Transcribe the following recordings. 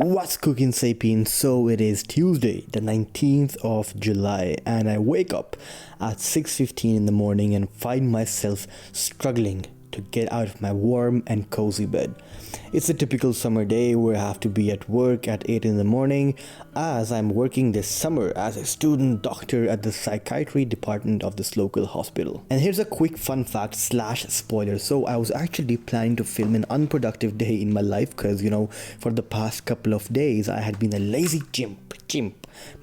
What's cooking, sapiens? So it is Tuesday, the 19th of July, and I wake up at 6:15 in the morning and find myself struggling to get out of my warm and cozy bed. It's a typical summer day where I have to be at work at 8 in the morning, as I'm working this summer as a student doctor at the psychiatry department of this local hospital. And here's a quick fun fact slash spoiler. So I was actually planning to film an unproductive day in my life because, for the past couple of days I had been a lazy chimp.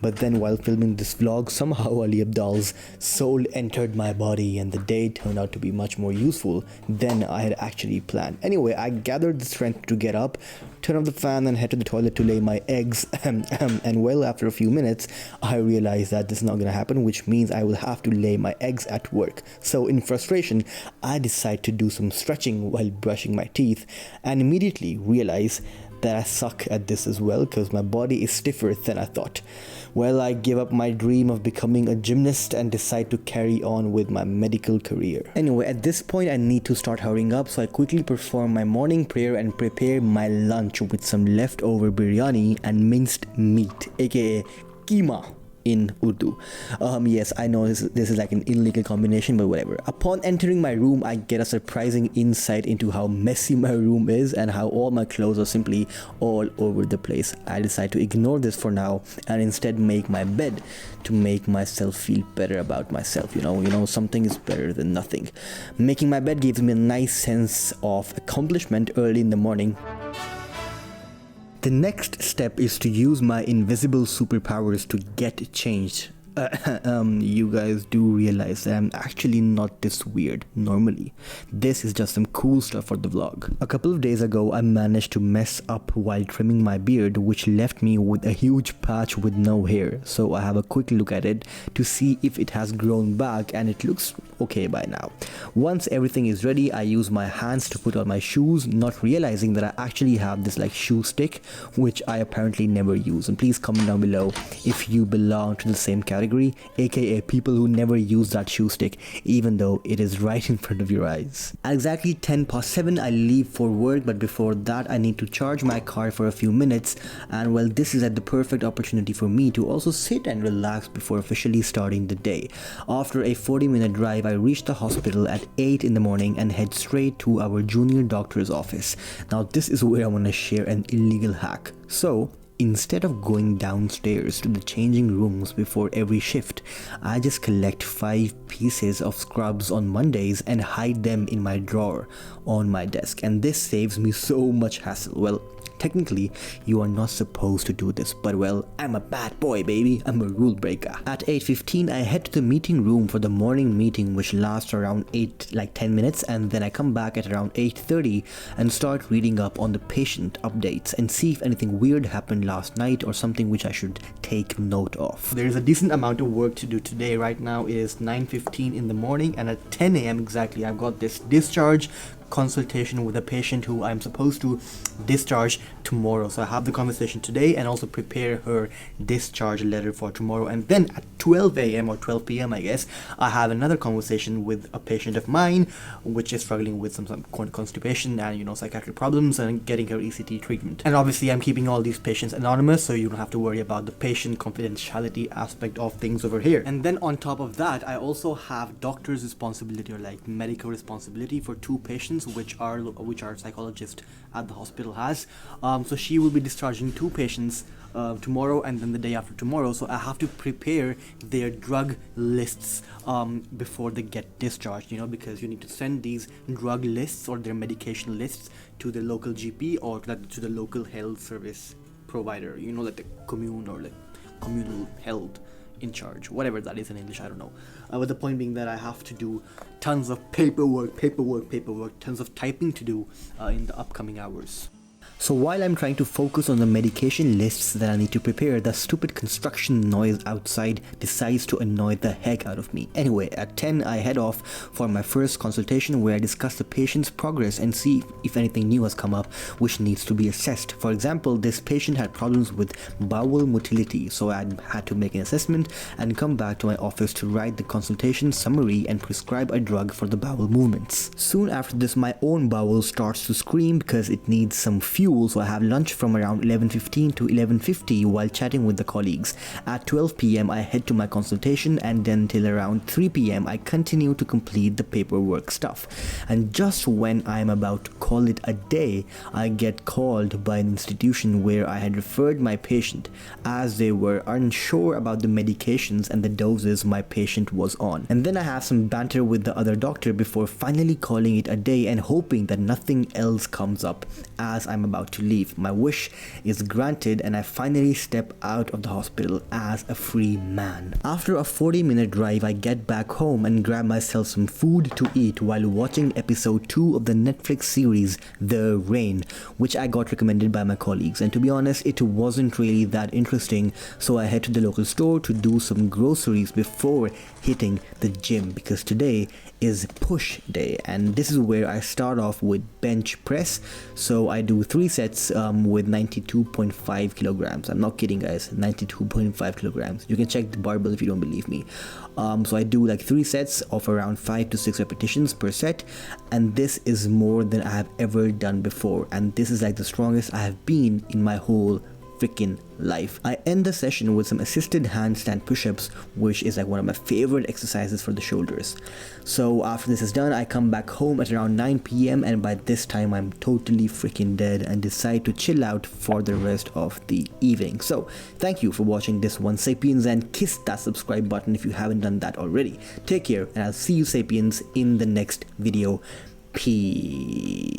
But then while filming this vlog, somehow Ali Abdal's soul entered my body and the day turned out to be much more useful than I had actually planned. Anyway, I gathered the strength to get up, turn off the fan and head to the toilet to lay my eggs. And well, after a few minutes, I realized that this is not going to happen, which means I will have to lay my eggs at work. So in frustration, I decide to do some stretching while brushing my teeth and immediately realize that I suck at this as well because my body is stiffer than I thought. Well, I give up my dream of becoming a gymnast and decide to carry on with my medical career. Anyway, at this point I need to start hurrying up, so I quickly perform my morning prayer and prepare my lunch with some leftover biryani and minced meat, aka keema in Urdu. Yes, I know this is like an illegal combination, but whatever. Upon entering my room, I get a surprising insight into how messy my room is and how all my clothes are simply all over the place. I decide to ignore this for now and instead make my bed to make myself feel better about myself. Something is better than nothing. Making my bed gives me a nice sense of accomplishment early in the morning. The next step is to use my invisible superpowers to get changed. You guys do realize that I'm actually not this weird normally. This is just some cool stuff for the vlog. A couple of days ago, I managed to mess up while trimming my beard, which left me with a huge patch with no hair. So I have a quick look at it to see if it has grown back, and it looks okay by now. Once everything is ready, I use my hands to put on my shoes, not realizing that I actually have this shoe stick, which I apparently never use. And please comment down below if you belong to the same category, aka people who never use that shoe stick even though it is right in front of your eyes. At exactly 7:10 I leave for work, but before that I need to charge my car for a few minutes, and well, this is the perfect opportunity for me to also sit and relax before officially starting the day. After a 40-minute drive, I reach the hospital at 8 in the morning and head straight to our junior doctor's office. Now this is where I want to share an illegal hack. So instead of going downstairs to the changing rooms before every shift, I just collect 5 pieces of scrubs on Mondays and hide them in my drawer on my desk, and this saves me so much hassle. Well, technically, you are not supposed to do this, but well, I'm a bad boy, baby. I'm a rule breaker. At 8:15, I head to the meeting room for the morning meeting, which lasts around 10 minutes, and then I come back at around 8:30 and start reading up on the patient updates and see if anything weird happened last night or something which I should take note of. There is a decent amount of work to do today. Right now it is 9:15 in the morning, and at 10 a.m. exactly, I've got this discharge consultation with a patient who I'm supposed to discharge tomorrow. So I have the conversation today and also prepare her discharge letter for tomorrow. And then at 12 a.m. or 12 p.m. I guess, I have another conversation with a patient of mine which is struggling with some constipation and psychiatric problems and getting her ECT treatment. And obviously I'm keeping all these patients anonymous, so you don't have to worry about the patient confidentiality aspect of things over here. And then on top of that, I also have doctor's responsibility or medical responsibility for 2 patients which our psychologist at the hospital has. So she will be discharging 2 patients tomorrow and then the day after tomorrow, so I have to prepare their drug lists before they get discharged, because you need to send these drug lists or their medication lists to the local GP or to the local health service provider, like the commune or communal health in charge, whatever that is in English, I don't know. But the point being that I have to do tons of paperwork, tons of typing to do in the upcoming hours. So while I'm trying to focus on the medication lists that I need to prepare, the stupid construction noise outside decides to annoy the heck out of me. Anyway, at 10 I head off for my first consultation where I discuss the patient's progress and see if anything new has come up which needs to be assessed. For example, this patient had problems with bowel motility, so I had to make an assessment and come back to my office to write the consultation summary and prescribe a drug for the bowel movements. Soon after this, my own bowel starts to scream because it needs some fuel fuel, so I have lunch from around 11:15 to 11:50 while chatting with the colleagues. At 12 p.m. I head to my consultation, and then till around 3 p.m. I continue to complete the paperwork stuff. And just when I am about to call it a day, I get called by an institution where I had referred my patient, as they were unsure about the medications and the doses my patient was on. And then I have some banter with the other doctor before finally calling it a day and hoping that nothing else comes up as I'm about to leave. My wish is granted, and I finally step out of the hospital as a free man. After a 40-minute drive, I get back home and grab myself some food to eat while watching episode 2 of the Netflix series The Rain, which I got recommended by my colleagues. And to be honest, it wasn't really that interesting, so I head to the local store to do some groceries before hitting the gym, because today is push day, and this is where I start off with bench press. So I do 3 sets with 92.5 kilograms. I'm not kidding, guys, 92.5 kilograms. You can check the barbell if you don't believe me. So I do like 3 sets of around 5 to 6 repetitions per set, and this is more than I have ever done before, and this is like the strongest I have been in my whole freaking life. I end the session with some assisted handstand push-ups, which is like one of my favorite exercises for the shoulders. So after this is done, I come back home at around 9 p.m. and by this time I'm totally freaking dead and decide to chill out for the rest of the evening. So thank you for watching this one, Sapiens, and kiss that subscribe button if you haven't done that already. Take care, and I'll see you, Sapiens, in the next video. Peace.